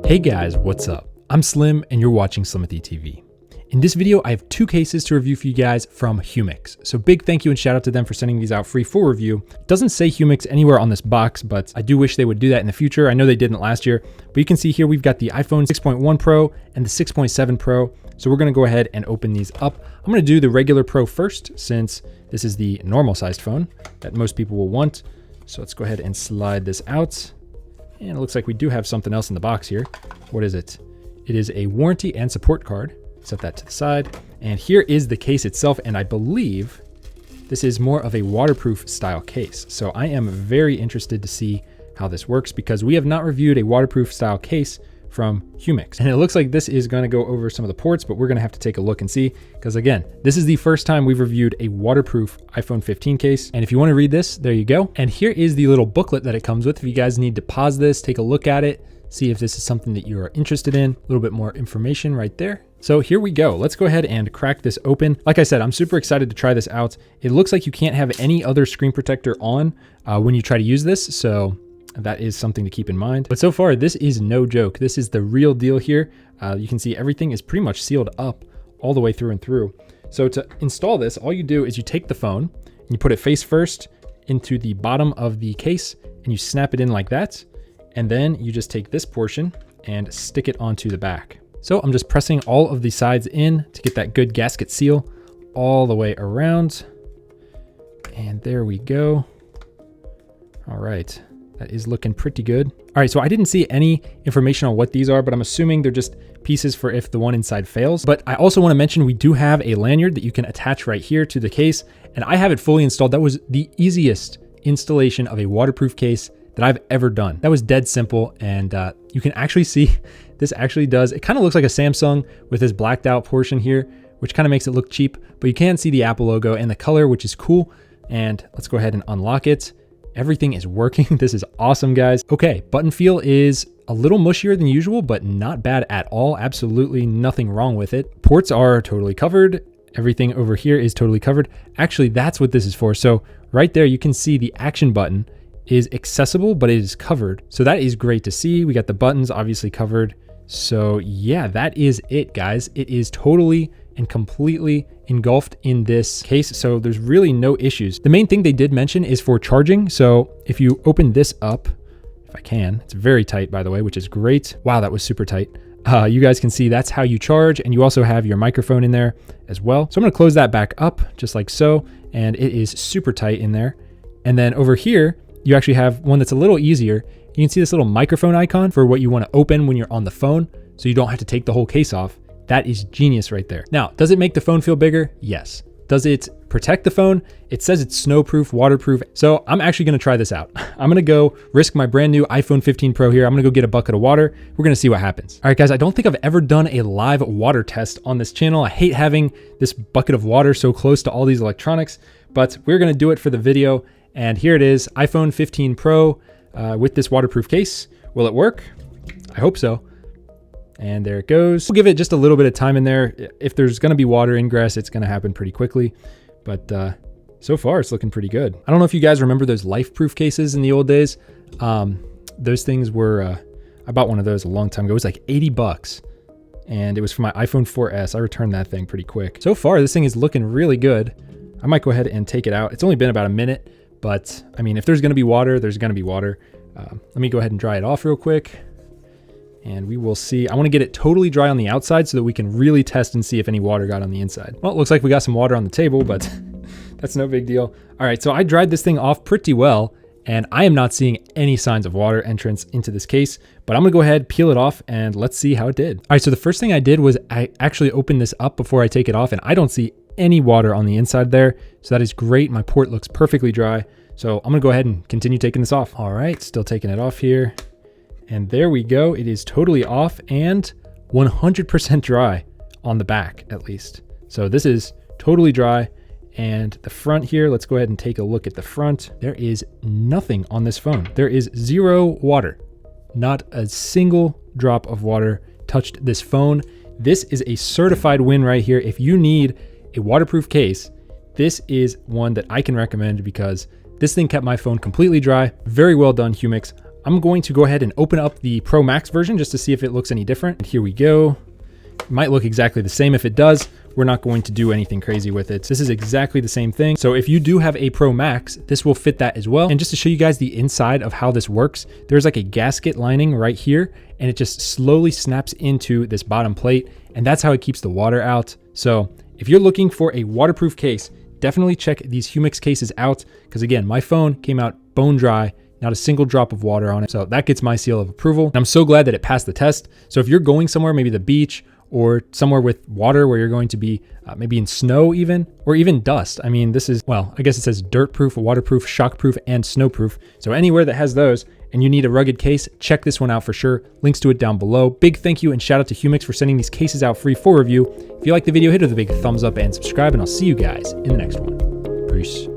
Hey guys, what's up? I'm Slim and you're watching Slimothy TV. In this video, I have two cases to review for you guys from Humixx. So big thank you and shout out to them for sending these out free for review. It doesn't say Humixx anywhere on this box, but I do wish they would do that in the future. I know they didn't last year, but you can see here we've got the iPhone 6.1 Pro and the 6.7 Pro. So we're gonna go ahead and open these up. I'm gonna do the regular Pro first, since this is the normal sized phone that most people will want. So let's go ahead and slide this out. And it looks like we do have something else in the box here. What is it? It is a warranty and support card. Set that to the side. And here is the case itself. And I believe this is more of a waterproof style case. So I am very interested to see how this works, because we have not reviewed a waterproof style case from Humixx. And it looks like this is going to go over some of the ports, but we're going to have to take a look and see, because again, this is the first time we've reviewed a waterproof iPhone 15 case. And if you want to read this, there you go. And here is the little booklet that it comes with. If you guys need to pause this, take a look at it, see if this is something that you are interested in. A little bit more information right there. So here we go. Let's go ahead and crack this open. Like I said, I'm super excited to try this out. It looks like you can't have any other screen protector on when you try to use this. So that is something to keep in mind. But so far, this is no joke. This is the real deal here. You can see everything is pretty much sealed up all the way through and through. So to install this, all you do is you take the phone and you put it face first into the bottom of the case and you snap it in like that. And then you just take this portion and stick it onto the back. So I'm just pressing all of the sides in to get that good gasket seal all the way around. And there we go. All right. That is looking pretty good. All right, so I didn't see any information on what these are, but I'm assuming they're just pieces for if the one inside fails. But I also want to mention we do have a lanyard that you can attach right here to the case, and I have it fully installed. That was the easiest installation of a waterproof case that I've ever done. That was dead simple, and you can actually see this actually does, it kind of looks like a Samsung with this blacked out portion here, which kind of makes it look cheap, but you can see the Apple logo and the color, which is cool. And let's go ahead and unlock it. Everything is working. This is awesome, guys. Okay, button feel is a little mushier than usual, but not bad at all. Absolutely nothing wrong with it. Ports are totally covered. Everything over here is totally covered. Actually, that's what this is for. So right there, you can see the action button is accessible, but it is covered. So that is great to see. We got the buttons obviously covered. So yeah, that is it, guys. It is totally and completely engulfed in this case. So there's really no issues. The main thing they did mention is for charging. So if you open this up, if I can, it's very tight, by the way, which is great. Wow, that was super tight. You guys can see that's how you charge. And you also have your microphone in there as well. So I'm gonna close that back up just like so. And it is super tight in there. And then over here, you actually have one that's a little easier. You can see this little microphone icon for what you want to open when you're on the phone, so you don't have to take the whole case off. That is genius right there. Now, does it make the phone feel bigger? Yes. Does it protect the phone? It says it's snowproof, waterproof. So I'm actually going to try this out. I'm going to go risk my brand new iPhone 15 Pro here. I'm going to go get a bucket of water. We're going to see what happens. All right, guys, I don't think I've ever done a live water test on this channel. I hate having this bucket of water so close to all these electronics, but we're going to do it for the video. And here it is, iPhone 15 Pro with this waterproof case. Will it work? I hope so. And there it goes. We'll give it just a little bit of time in there. If there's gonna be water ingress, it's gonna happen pretty quickly. But so far, it's looking pretty good. I don't know if you guys remember those life-proof cases in the old days. Those things were, I bought one of those a long time ago. It was like 80 bucks. And it was for my iPhone 4S. I returned that thing pretty quick. So far, this thing is looking really good. I might go ahead and take it out. It's only been about a minute. But I mean, if there's gonna be water, there's gonna be water. Let me go ahead and dry it off real quick. And we will see. I wanna get it totally dry on the outside so that we can really test and see if any water got on the inside. Well, it looks like we got some water on the table, but that's no big deal. All right, so I dried this thing off pretty well, and I am not seeing any signs of water entrance into this case, but I'm gonna go ahead, peel it off, and let's see how it did. All right, so the first thing I did was I actually opened this up before I take it off, and I don't see any water on the inside there. So that is great. My port looks perfectly dry. So I'm gonna go ahead and continue taking this off. All right, still taking it off here. And there we go. It is totally off and 100% dry on the back at least. So this is totally dry. And the front here, let's go ahead and take a look at the front. There is nothing on this phone. There is zero water. Not a single drop of water touched this phone. This is a certified win right here. If you need a waterproof case, this is one that I can recommend, because this thing kept my phone completely dry. Very well done, Humixx. I'm going to go ahead and open up the Pro Max version just to see if it looks any different. And here we go. It might look exactly the same. If it does, we're not going to do anything crazy with it. This is exactly the same thing. So if you do have a Pro Max, this will fit that as well. And just to show you guys the inside of how this works, there's like a gasket lining right here, and it just slowly snaps into this bottom plate. And that's how it keeps the water out. So if you're looking for a waterproof case, definitely check these Humixx cases out. Because again, my phone came out bone dry, not a single drop of water on it. So that gets my seal of approval. And I'm so glad that it passed the test. So if you're going somewhere, maybe the beach, or somewhere with water where you're going to be maybe in snow even, or even dust. I mean, this is, well, I guess it says dirt-proof, waterproof, shockproof, and snowproof. So anywhere that has those and you need a rugged case, check this one out for sure. Links to it down below. Big thank you and shout out to Humixx for sending these cases out free for review. If you like the video, hit it with a big thumbs up and subscribe, and I'll see you guys in the next one. Peace.